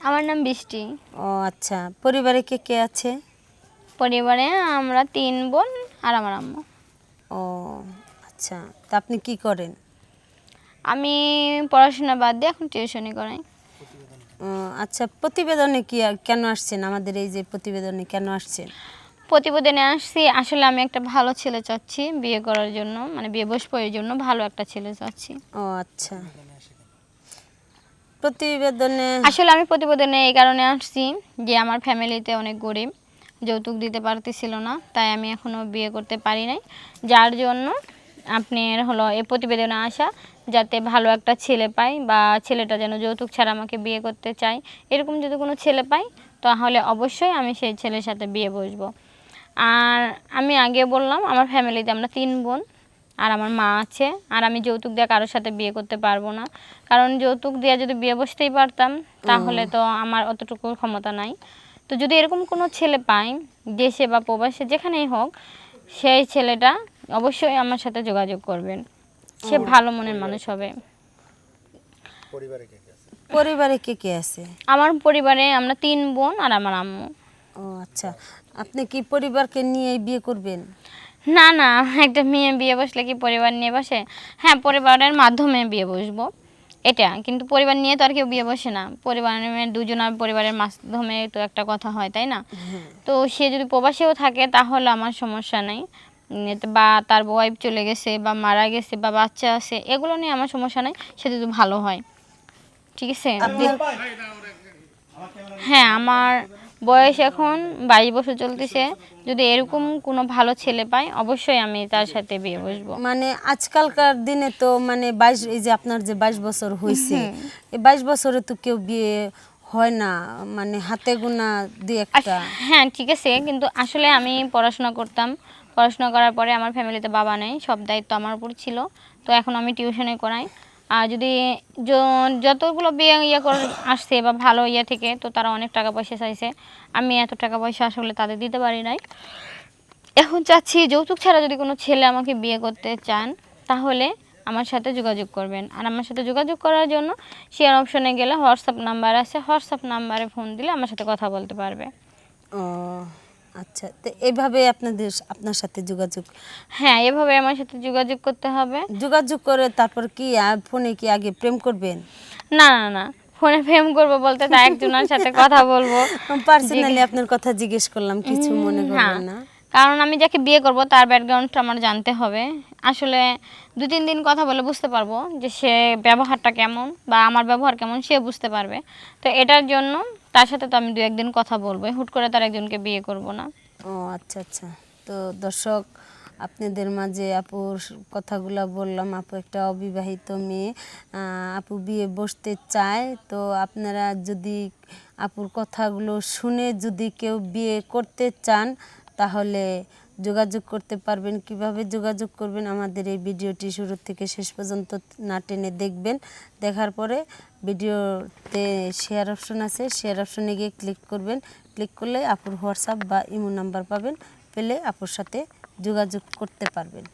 আমার নাম বৃষ্টি। ও আচ্ছা, পরিবারে কে কে আছে? পরিবারে আমরা 3 বোন আর আমার আম্মু। ও আচ্ছা, তা আপনি কি করেন? আমি পড়াশোনা বাদ দিয়ে এখন টিউশনি করাই। ও আচ্ছা, প্রতিবেদনে কি কেন আসছেন? আমাদের এই যে প্রতিবেদনে কেন আসছেন? প্রতিবেদনে আসছি, আসলে আমি একটা ভালো ছেলে চাচ্ছি বিয়ে করার জন্য, মানে বিয়ে বসবার জন্য ভালো একটা ছেলে চাচ্ছি। ও আচ্ছা, প্রতিবেদনে আসলে আমি প্রতিবেদনে এই কারণে আসছি যে আমার ফ্যামিলিতে অনেক গরিব, যৌতুক দিতে পারতেছিল না, তাই আমি এখনও বিয়ে করতে পারি নাই। যার জন্য আপনার হলো এই প্রতিবেদনে আসা, যাতে ভালো একটা ছেলে পাই বা ছেলেটা যেন যৌতুক ছাড়া আমাকে বিয়ে করতে চায়, এরকম যদি কোনো ছেলে পাই তাহলে অবশ্যই আমি সেই ছেলের সাথে বিয়ে বসবো। আর আমি আগে বললাম আমার ফ্যামিলিতে আমরা 3 বোন আর আমার মা আছে, আর আমি যৌতুক দিয়ে কারোর সাথে বিয়ে করতে পারবো না, কারণ যৌতুক দিয়ে যদি বিয়ে বসতেই পারতাম তাহলে তো আমার অতটুকু ক্ষমতা নাই। তো যদি এরকম কোনো ছেলে পাই, দেশে বা প্রবাসে যেখানেই হোক, সেই ছেলেটা অবশ্যই আমার সাথে যোগাযোগ করবেন। সে ভালো মনের মানুষ হবে। পরিবারে কে কে আছে? আমার পরিবারে আমরা 3 বোন আর আমার আম্মু। ও আচ্ছা, আপনি কি পরিবারকে নিয়ে বিয়ে করবেন? না না, একটা মেয়ে বিয়ে বসলে কি পরিবার নিয়ে বসে? হ্যাঁ, পরিবারের মাধ্যমে বিয়ে বসবো এটা, কিন্তু পরিবার নিয়ে তো আর কেউ বিয়ে বসে না। পরিবারের দুজনের পরিবারের মাধ্যমে তো একটা কথা হয়, তাই না? তো সে যদি প্রবাসেও থাকে তাহলে আমার সমস্যা নেই, বা তার ওয়াইফ চলে গেছে বা মারা গেছে বা বাচ্চা আছে, এগুলো নিয়ে আমার সমস্যা নেই, সে যদি ভালো হয়। ঠিক আছে। হ্যাঁ, আমার বয়স এখন 22 বছর চলতেছে। যদি এরকম কোনো ভালো ছেলে পাই অবশ্যই আমি তার সাথে বিয়ে বসবো। মানে আজকালকার দিনে তো মানে 22, এই যে আপনার যে 22 বছর হয়েছে, এই 22 বছরে তো কেউ বিয়ে হয় না, মানে হাতে গোনা দুই একটা। হ্যাঁ ঠিক আছে, কিন্তু আসলে আমি পড়াশোনা করতাম, পড়াশোনা করার পরে আমার ফ্যামিলিতে বাবা নেই, সব দায়িত্ব আমার উপর ছিল। তো এখন আমি টিউশনে করাই। আর যদি যতগুলো বিয়ে করে আসছে বা ভালো থেকে, তো তারা অনেক টাকা পয়সা চাইছে, আমি এত টাকা পয়সা আসলে তাদের দিতে পারি নাই। এখন চাচ্ছি যৌতুক ছাড়া যদি কোনো ছেলে আমাকে বিয়ে করতে চান তাহলে আমার সাথে যোগাযোগ করবেন। আর আমার সাথে যোগাযোগ করার জন্য শেয়ার অপশনে গেলে হোয়াটসঅ্যাপ নাম্বার আছে, হোয়াটসঅ্যাপ নাম্বারে ফোন দিলে আমার সাথে কথা বলতে পারবে। ও আচ্ছা, তো এইভাবে আপনার সাথে যোগাযোগ? হ্যাঁ, এভাবে আমার সাথে যোগাযোগ করতে হবে। যোগাযোগ করে তারপর কি ফোনে কি আগে প্রেম করবেন? না না না, ফোনে প্রেম করবো বলতে তা একজনের সাথে কথা বলবো। পার্সোনালি আপনার কথা জিজ্ঞেস করলাম, কিছু মনে হ্যাঁ, করবেন না। কারণ আমি যাকে বিয়ে করব তার ব্যাকগ্রাউন্ডটা আমার জানতে হবে। আসলে 2-3 দিন কথা বলে বুঝতে পারবো যে সে ব্যবহারটা কেমন বা আমার ব্যবহার কেমন, সে বুঝতে পারবে। তো এটার জন্য তার সাথে তো আমি 2-1 দিন কথা বলবো, হুট করে তার একজনকে বিয়ে করব না। ও আচ্ছা আচ্ছা, তো দর্শক, আপনাদের মাঝে আপুর কথাগুলো বললাম। আপু একটা অবিবাহিত মেয়ে, আপু বিয়ে বসতে চায়। তো আপনারা যদি আপুর কথাগুলো শুনে যদি কেউ বিয়ে করতে চান তাহলে যোগাযোগ করতে পারবেন। কিভাবে যোগাযোগ করবেন? আমাদের এই ভিডিওটি শুরু থেকে শেষ পর্যন্ত না টেনে দেখবেন। দেখার পরে ভিডিওতে শেয়ার অপশন আছে, শেয়ার অপশনে গিয়ে ক্লিক করবেন। ক্লিক করলে আপুর হোয়াটসঅ্যাপ বা ইমো নাম্বার পাবেন, পেলে আপুর সাথে যোগাযোগ করতে পারবেন।